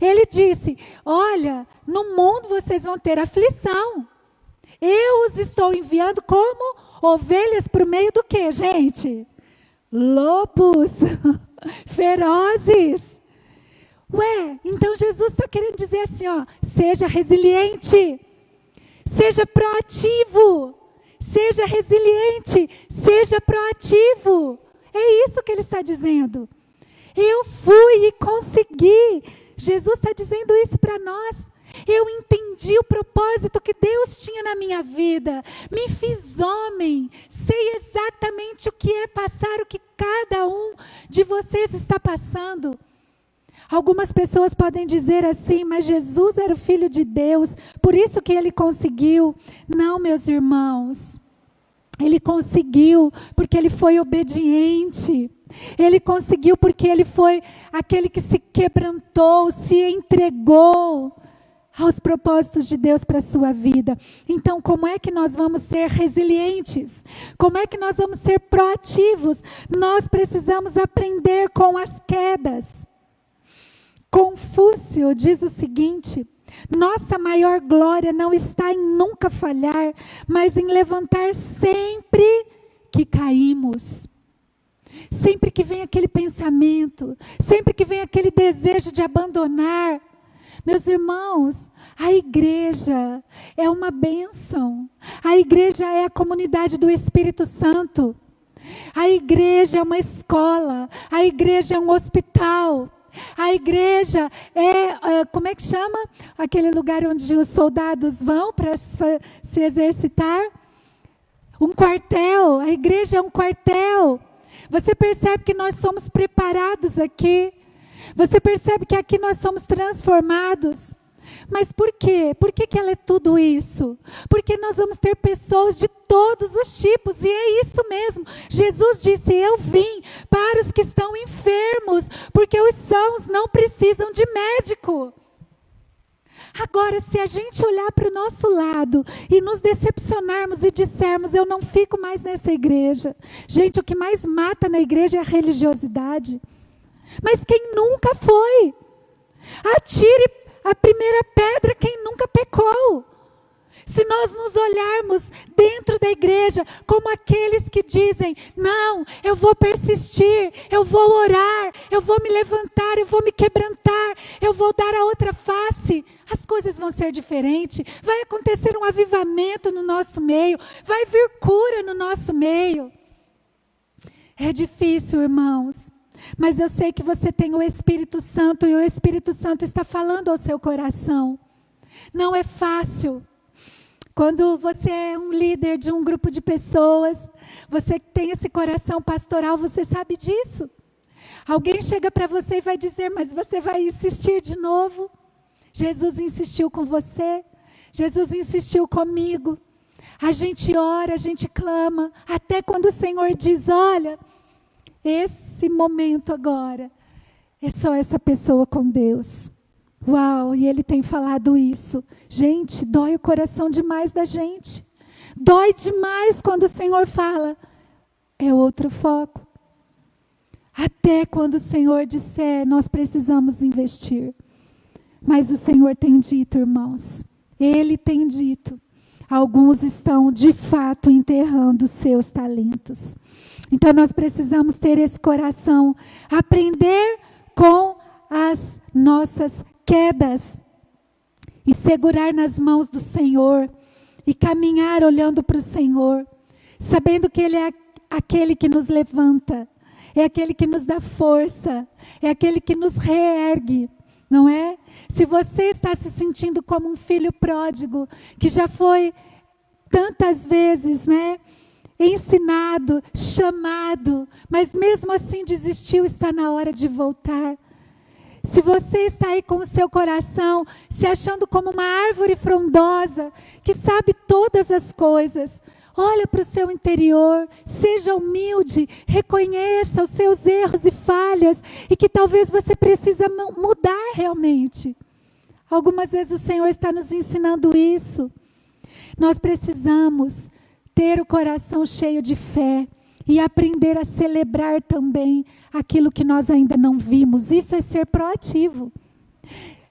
Ele disse, olha, no mundo vocês vão ter aflição. Eu os estou enviando como ovelhas para o meio do quê, gente? Lobos, ferozes. Ué, então Jesus está querendo dizer assim, ó, seja resiliente, seja proativo, seja resiliente, seja proativo. É isso que ele está dizendo. Eu fui e consegui. Jesus está dizendo isso para nós. Eu entendi o propósito que Deus tinha na minha vida. Me fiz homem. Sei exatamente o que é passar o que cada um de vocês está passando. Algumas pessoas podem dizer assim, mas Jesus era o Filho de Deus, por isso que ele conseguiu. Não, meus irmãos. Ele conseguiu porque ele foi obediente. Ele conseguiu porque ele foi aquele que se quebrantou, se entregou aos propósitos de Deus para a sua vida. Então, como é que nós vamos ser resilientes? Como é que nós vamos ser proativos? Nós precisamos aprender com as quedas. Confúcio diz o seguinte, Nossa maior glória não está em nunca falhar, mas em levantar sempre que caímos. Sempre que vem aquele pensamento, sempre que vem aquele desejo de abandonar. Meus irmãos, a igreja é uma bênção. A igreja é a comunidade do Espírito Santo. A igreja é uma escola. A igreja é um hospital. A igreja como é que chama? Aquele lugar onde os soldados vão para se exercitar. Um quartel. A igreja é um quartel. Você percebe que nós somos preparados aqui. Você percebe que aqui nós somos transformados. Mas por quê? Por que ela é tudo isso? Porque nós vamos ter pessoas de todos os tipos. E é isso mesmo. Jesus disse, eu vim para os que estão enfermos. Porque os sãos não precisam de médico. Agora, se a gente olhar para o nosso lado e nos decepcionarmos e dissermos, eu não fico mais nessa igreja. Gente, o que mais mata na igreja é a religiosidade. Mas quem nunca foi? Atire a primeira pedra quem nunca pecou. Se nós nos olharmos dentro da igreja como aqueles que dizem, não, eu vou persistir, eu vou orar, eu vou me levantar, eu vou me quebrantar, eu vou dar a outra face, as coisas vão ser diferentes, vai acontecer um avivamento no nosso meio, vai vir cura no nosso meio. É difícil, irmãos, mas eu sei que você tem o Espírito Santo e o Espírito Santo está falando ao seu coração. Não é fácil. Quando você é um líder de um grupo de pessoas, você tem esse coração pastoral, você sabe disso. Alguém chega para você e vai dizer, mas você vai insistir de novo? Jesus insistiu com você, Jesus insistiu comigo. A gente ora, a gente clama, até quando o Senhor diz, olha, esse momento agora é só essa pessoa com Deus. Uau, e Ele tem falado isso. Gente, dói o coração demais da gente. Dói demais quando o Senhor fala. É outro foco. Até quando o Senhor disser, nós precisamos investir. Mas o Senhor tem dito, irmãos. Ele tem dito. Alguns estão, de fato, enterrando seus talentos. Então, nós precisamos ter esse coração. Aprender com as nossas quedas e segurar nas mãos do Senhor e caminhar olhando para o Senhor, sabendo que Ele é aquele que nos levanta, é aquele que nos dá força, é aquele que nos reergue, não é? Se você está se sentindo como um filho pródigo, que já foi tantas vezes, né, ensinado, chamado, mas mesmo assim desistiu, está na hora de voltar. Se você está aí com o seu coração se achando como uma árvore frondosa, que sabe todas as coisas, olha para o seu interior, seja humilde, reconheça os seus erros e falhas, e que talvez você precisa mudar realmente. Algumas vezes o Senhor está nos ensinando isso. Nós precisamos ter o coração cheio de fé, e aprender a celebrar também aquilo que nós ainda não vimos. Isso é ser proativo.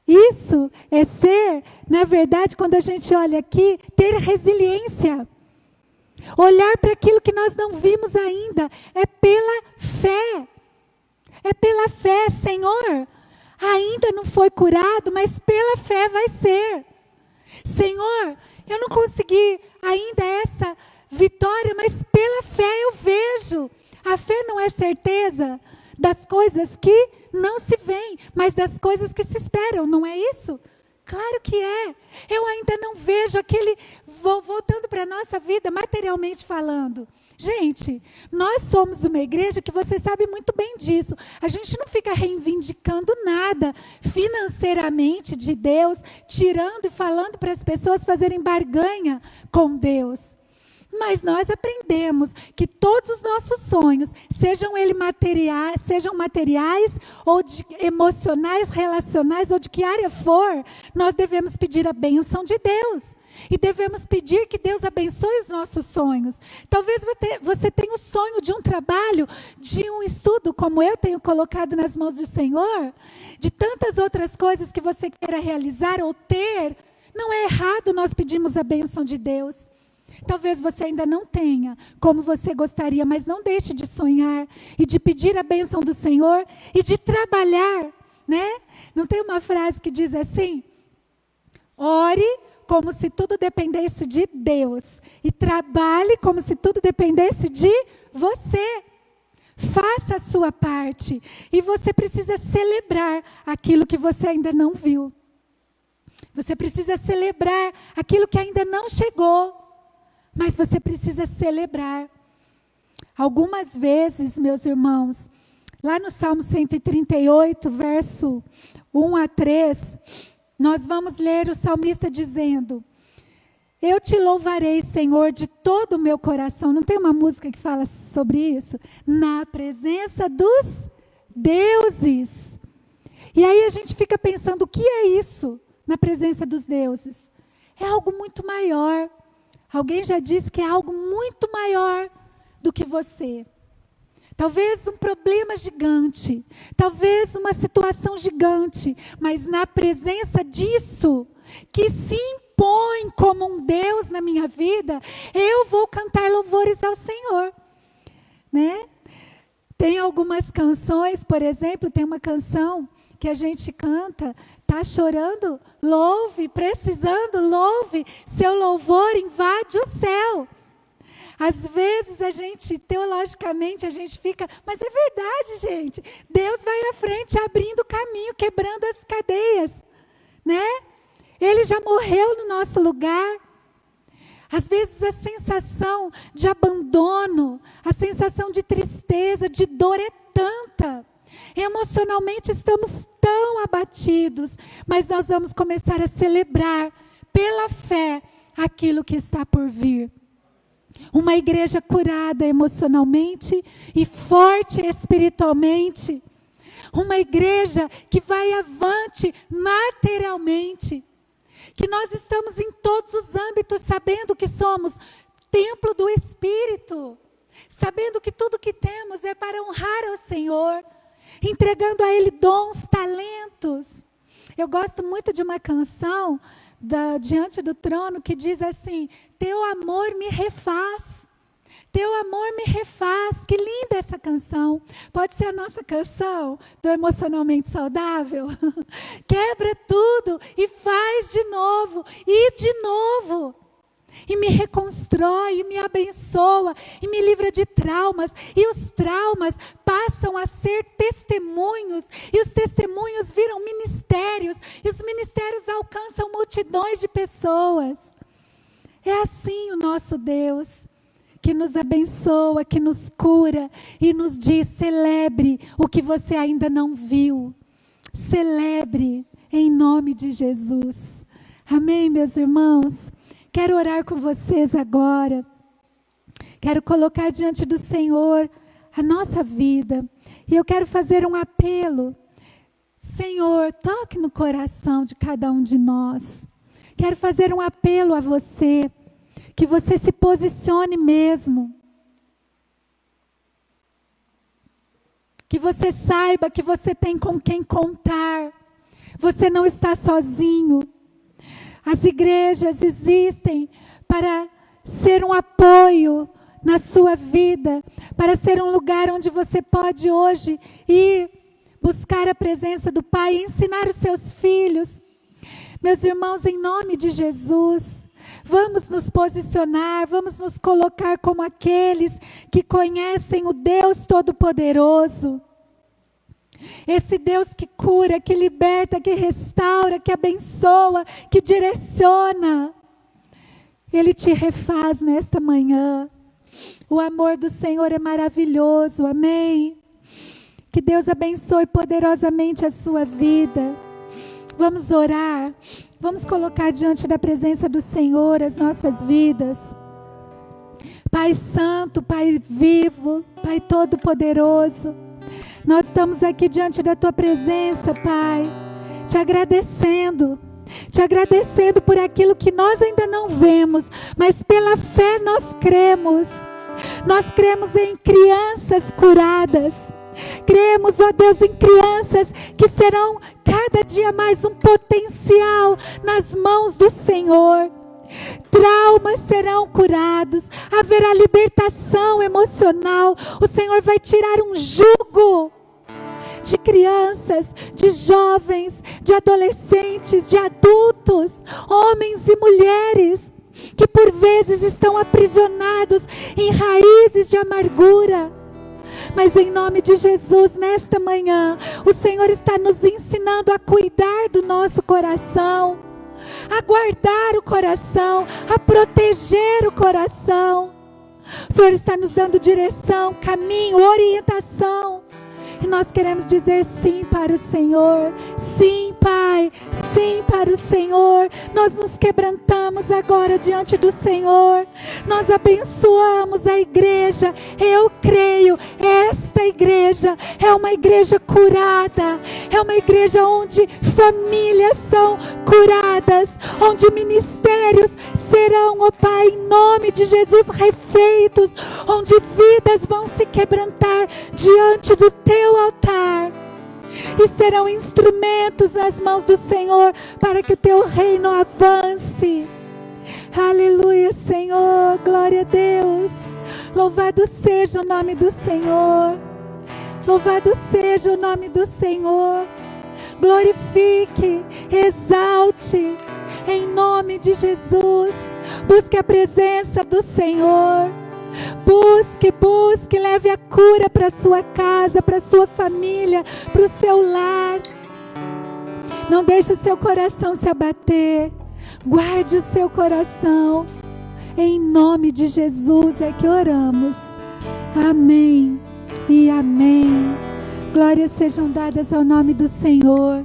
Isso é ser, na verdade, quando a gente olha aqui, ter resiliência. Olhar para aquilo que nós não vimos ainda. É pela fé. É pela fé, Senhor. Ainda não foi curado, mas pela fé vai ser. Senhor, eu não consegui ainda essa vitória, mas pela fé eu vejo. A fé não é certeza das coisas que não se veem, mas das coisas que se esperam, não é isso? Claro que é. Eu ainda não vejo aquele, voltando para a nossa vida, materialmente falando. Gente, nós somos uma igreja que você sabe muito bem disso. A gente não fica reivindicando nada financeiramente de Deus, tirando e falando para as pessoas fazerem barganha com Deus. Mas nós aprendemos que todos os nossos sonhos, sejam materiais, ou emocionais, relacionais, ou de que área for, nós devemos pedir a bênção de Deus. E devemos pedir que Deus abençoe os nossos sonhos. Talvez você tenha o sonho de um trabalho, de um estudo, como eu tenho colocado nas mãos do Senhor, de tantas outras coisas que você queira realizar ou ter. Não é errado nós pedirmos a bênção de Deus. Talvez você ainda não tenha como você gostaria, mas não deixe de sonhar e de pedir a bênção do Senhor e de trabalhar, né? Não tem uma frase que diz assim: ore como se tudo dependesse de Deus e trabalhe como se tudo dependesse de você. Faça a sua parte e você precisa celebrar aquilo que você ainda não viu. Você precisa celebrar aquilo que ainda não chegou, mas você precisa celebrar. Algumas vezes, meus irmãos, lá no Salmo 138, verso 1 a 3, nós vamos ler o salmista dizendo: eu te louvarei, Senhor, de todo o meu coração. Não tem uma música que fala sobre isso? Na presença dos deuses. E aí a gente fica pensando, o que é isso? Na presença dos deuses. É algo muito maior. Alguém já disse que é algo muito maior do que você. Talvez um problema gigante, talvez uma situação gigante, mas na presença disso, que se impõe como um Deus na minha vida, eu vou cantar louvores ao Senhor, né? Tem algumas canções, por exemplo, tem uma canção que a gente canta: tá chorando? Louve, precisando, louve, seu louvor invade o céu. Às vezes a gente, teologicamente, a gente fica, mas é verdade, gente. Deus vai à frente, abrindo o caminho, quebrando as cadeias, né? Ele já morreu no nosso lugar. Às vezes a sensação de abandono, a sensação de tristeza, de dor é tanta. Emocionalmente estamos tão abatidos, mas nós vamos começar a celebrar pela fé aquilo que está por vir. Uma igreja curada emocionalmente e forte espiritualmente. Uma igreja que vai avante materialmente. Que nós estamos em todos os âmbitos sabendo que somos templo do Espírito. Sabendo que tudo que temos é para honrar ao Senhor. Entregando a Ele dons, talentos. Eu gosto muito de uma canção Diante do Trono que diz assim: teu amor me refaz. Teu amor me refaz. Que linda essa canção. Pode ser a nossa canção do Emocionalmente Saudável. Quebra tudo e faz de novo. E de novo. E me reconstrói, e me abençoa, e me livra de traumas. E os traumas passam a ser testemunhos. E os testemunhos viram ministérios. E os ministérios alcançam multidões de pessoas. É assim o nosso Deus, que nos abençoa, que nos cura e nos diz: celebre o que você ainda não viu. Celebre em nome de Jesus. Amém, meus irmãos? Quero orar com vocês agora. Quero colocar diante do Senhor a nossa vida. E eu quero fazer um apelo. Senhor, toque no coração de cada um de nós. Quero fazer um apelo a você. Que você se posicione mesmo. Que você saiba que você tem com quem contar. Você não está sozinho. As igrejas existem para ser um apoio na sua vida, para ser um lugar onde você pode hoje ir buscar a presença do Pai e ensinar os seus filhos. Meus irmãos, em nome de Jesus, vamos nos posicionar, vamos nos colocar como aqueles que conhecem o Deus Todo-Poderoso. Esse Deus que cura, que liberta, que restaura, que abençoa, que direciona. Ele te refaz nesta manhã. O amor do Senhor é maravilhoso, amém? Que Deus abençoe poderosamente a sua vida. Vamos orar, vamos colocar diante da presença do Senhor as nossas vidas. Pai Santo, Pai vivo, Pai Todo-Poderoso, nós estamos aqui diante da Tua presença, Pai, te agradecendo te agradecendo por aquilo que nós ainda não vemos, mas pela fé nós cremos. Nós cremos em crianças curadas. Cremos, ó Deus, em crianças que serão cada dia mais um potencial nas mãos do Senhor. Traumas serão curados, haverá libertação emocional. O Senhor vai tirar um jugo de crianças, de jovens, de adolescentes, de adultos, homens e mulheres que por vezes estão aprisionados em raízes de amargura. Mas em nome de Jesus, nesta manhã, o Senhor está nos ensinando a cuidar do nosso coração, a guardar o coração, a proteger o coração. O Senhor está nos dando direção, caminho, orientação. E nós queremos dizer sim para o Senhor. Sim, Pai, sim para o Senhor. Nós nos quebrantamos agora diante do Senhor. Nós abençoamos a igreja. Eu creio, esta igreja é uma igreja curada. É uma igreja onde famílias são curadas, onde ministérios serão, ó Pai, em nome de Jesus, refeitos, onde vidas vão se quebrantar diante do Teu altar e serão instrumentos nas mãos do Senhor para que o Teu reino avance. Aleluia, Senhor, glória a Deus. Louvado seja o nome do Senhor. Louvado seja o nome do Senhor. Glorifique, exalte, em nome de Jesus. Busque a presença do Senhor. Busque, leve a cura para a sua casa, para a sua família, para o seu lar. Não deixe o seu coração se abater. Guarde o seu coração. Em nome de Jesus é que oramos. Amém e amém. Glórias sejam dadas ao nome do Senhor.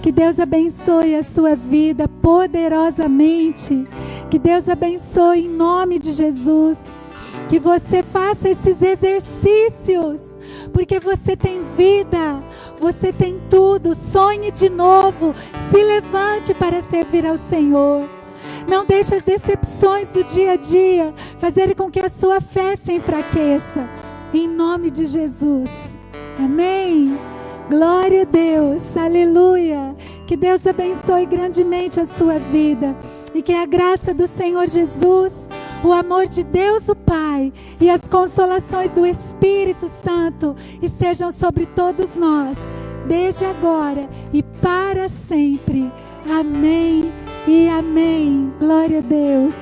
Que Deus abençoe a sua vida poderosamente. Que Deus abençoe em nome de Jesus. Que você faça esses exercícios, porque você tem vida, você tem tudo. Sonhe de novo, se levante para servir ao Senhor. Não deixe as decepções do dia a dia fazerem com que a sua fé se enfraqueça. Em nome de Jesus. Amém. Glória a Deus, aleluia. Que Deus abençoe grandemente a sua vida e que a graça do Senhor Jesus, o amor de Deus o Pai e as consolações do Espírito Santo estejam sobre todos nós, desde agora e para sempre. Amém e amém. Glória a Deus.